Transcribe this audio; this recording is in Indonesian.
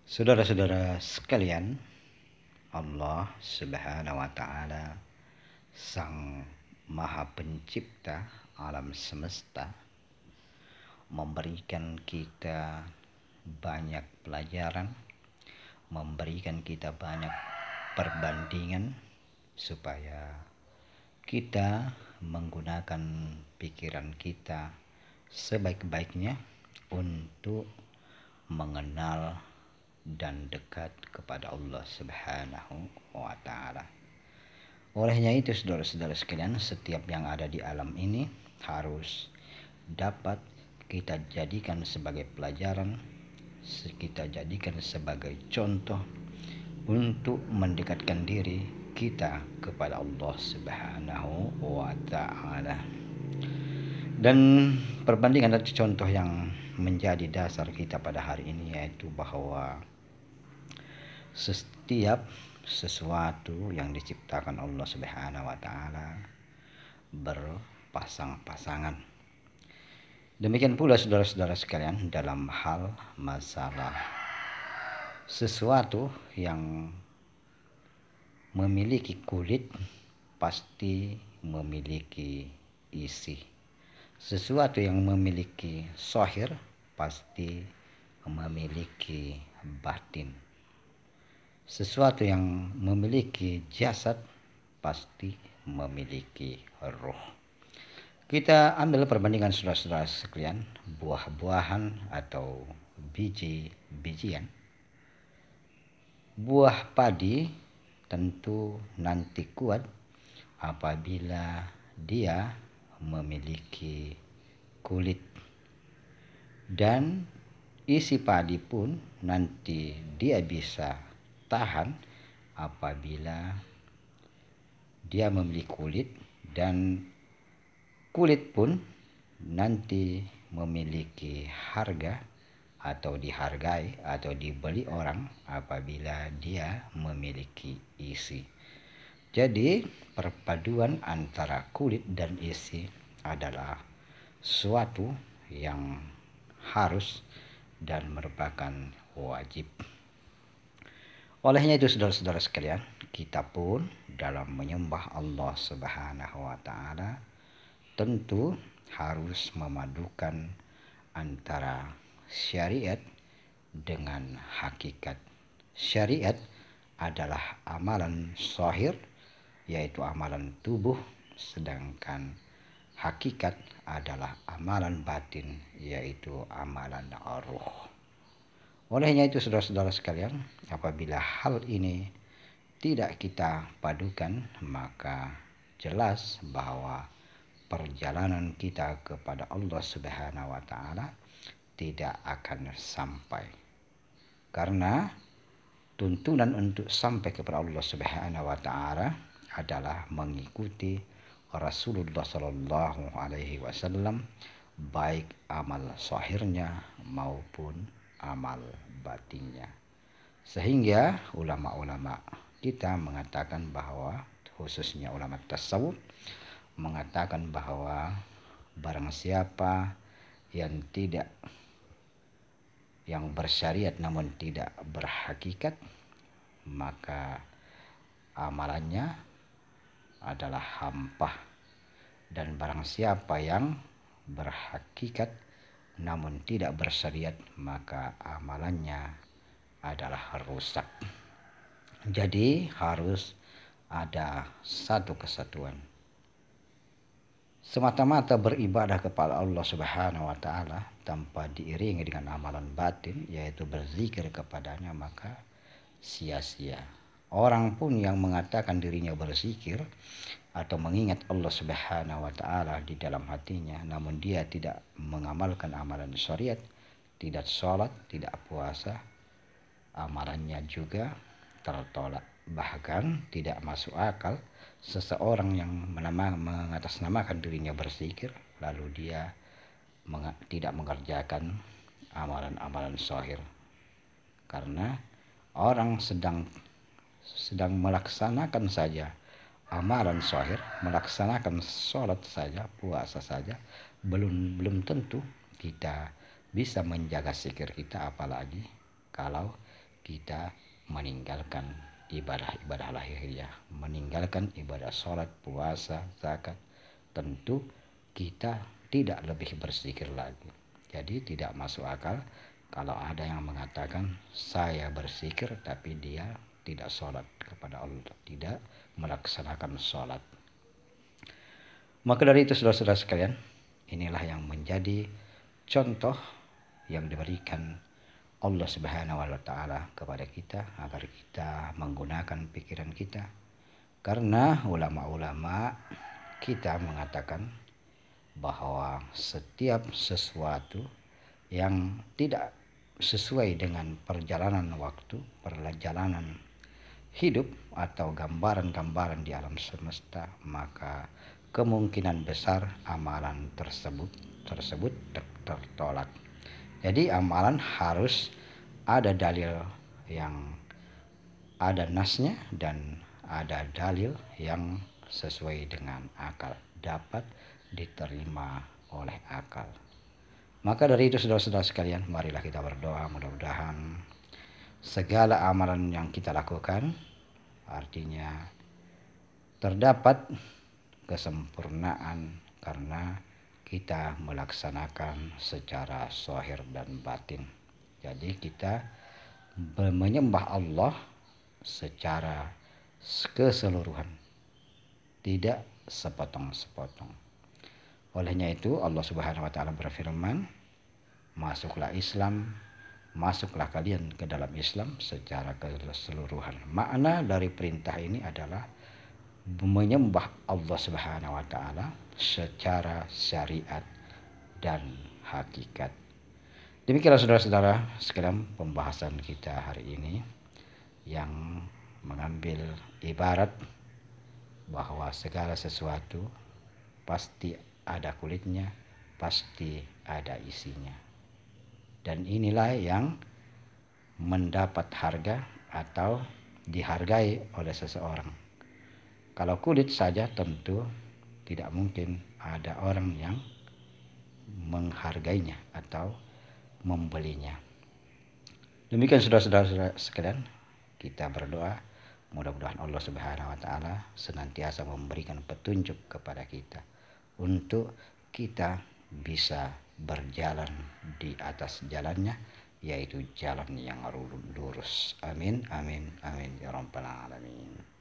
Saudara-saudara sekalian, Allah Subhanahu wa Ta'ala, Sang Maha Pencipta alam semesta, memberikan kita banyak pelajaran, memberikan kita banyak perbandingan supaya kita menggunakan pikiran kita sebaik-baiknya untuk mengenal dan dekat kepada Allah Subhanahu wa Ta'ala. Olehnya itu, saudara-saudara sekalian, setiap yang ada di alam ini harus dapat kita jadikan sebagai pelajaran, kita jadikan sebagai contoh untuk mendekatkan diri kita kepada Allah Subhanahu wa Ta'ala. Dan perbandingan dan contoh yang menjadi dasar kita pada hari ini yaitu bahwa setiap sesuatu yang diciptakan Allah Subhanahu wa Ta'ala berpasang-pasangan. Demikian pula saudara-saudara sekalian, dalam hal masalah sesuatu yang memiliki kulit pasti memiliki isi. Sesuatu yang memiliki zahir pasti memiliki batin. Sesuatu yang memiliki jasad pasti memiliki roh. Kita ambil perbandingan saudara-saudara sekalian, buah-buahan atau biji-bijian. Buah padi tentu nanti kuat apabila dia memiliki kulit, dan isi padi pun nanti dia bisa tahan apabila dia memiliki kulit, dan kulit pun nanti memiliki harga atau dihargai atau dibeli orang apabila dia memiliki isi. Jadi perpaduan antara kulit dan isi adalah suatu yang harus dan merupakan wajib. Olehnya itu saudara-saudara sekalian, kita pun dalam menyembah Allah Subhanahu wa Ta'ala tentu harus memadukan antara syariat dengan hakikat. Syariat adalah amalan zahir, yaitu amalan tubuh, sedangkan hakikat adalah amalan batin, yaitu amalan ruh. Olehnya itu saudara-saudara sekalian, apabila hal ini tidak kita padukan, maka jelas bahwa perjalanan kita kepada Allah Subhanahu wa Ta'ala tidak akan sampai. Karena tuntunan untuk sampai kepada Allah Subhanahu wa Ta'ala adalah mengikuti Rasulullah Sallallahu Alaihi Wasallam, baik amal zahirnya maupun amal batinnya. Sehingga ulama-ulama kita mengatakan bahwa, khususnya ulama tasawuf, mengatakan bahwa barang siapa yang bersyariat namun tidak berhakikat, maka amalannya adalah hampa. Dan barang siapa yang berhakikat namun tidak bersyariat, maka amalannya adalah rusak. Jadi harus ada satu kesatuan. Semata-mata beribadah kepada Allah Subhanahu wa Ta'ala tanpa diiringi dengan amalan batin, yaitu berzikir kepadanya, maka sia-sia. Orang pun yang mengatakan dirinya berzikir atau mengingat Allah Subhanahu wa Ta'ala di dalam hatinya, namun dia tidak mengamalkan amalan syariat, tidak sholat, tidak puasa, amalannya juga tertolak. Bahkan tidak masuk akal seseorang yang mengatasnamakan dirinya berzikir lalu dia tidak mengerjakan amalan-amalan syahir. Karena orang sedang melaksanakan saja amalan syahir, melaksanakan sholat saja, puasa saja, belum tentu kita bisa menjaga zikir kita, apalagi kalau kita meninggalkan ibadah-ibadah lahiriah, meninggalkan ibadah sholat, puasa, zakat, tentu kita tidak lebih berzikir lagi. Jadi tidak masuk akal kalau ada yang mengatakan saya berzikir tapi dia tidak sholat kepada Allah, tidak melaksanakan sholat. Maka dari itu saudara-saudara sekalian, inilah yang menjadi contoh yang diberikan Allah Subhanahu wa taala kepada kita agar kita menggunakan pikiran kita. Karena ulama-ulama kita mengatakan bahwa setiap sesuatu yang tidak sesuai dengan perjalanan waktu, perjalanan hidup atau gambaran-gambaran di alam semesta, maka kemungkinan besar amalan tersebut tertolak. Jadi amalan harus ada dalil yang ada nasnya dan ada dalil yang sesuai dengan akal, dapat diterima oleh akal. Maka dari itu saudara-saudara sekalian, marilah kita berdoa mudah-mudahan segala amalan yang kita lakukan artinya terdapat kesempurnaan karena kita melaksanakan secara zahir dan batin. Jadi kita menyembah Allah secara keseluruhan, tidak sepotong-sepotong. Olehnya itu Allah Subhanahu wa taala berfirman, masuklah Islam, masuklah kalian ke dalam Islam secara keseluruhan. Makna dari perintah ini adalah menyembah Allah Subhanahu wa taala secara syariat dan hakikat. Demikianlah saudara-saudara sekalian pembahasan kita hari ini yang mengambil ibarat bahwa segala sesuatu pasti ada kulitnya, pasti ada isinya. Dan inilah yang mendapat harga atau dihargai oleh seseorang. Kalau kulit saja tentu tidak mungkin ada orang yang menghargainya atau membelinya. Demikian saudara-saudara sekalian, kita berdoa mudah-mudahan Allah Subhanahu wa taala senantiasa memberikan petunjuk kepada kita untuk kita bisa berjalan di atas jalannya, yaitu jalan yang lurus. Amin amin amin ya rabbal alamin.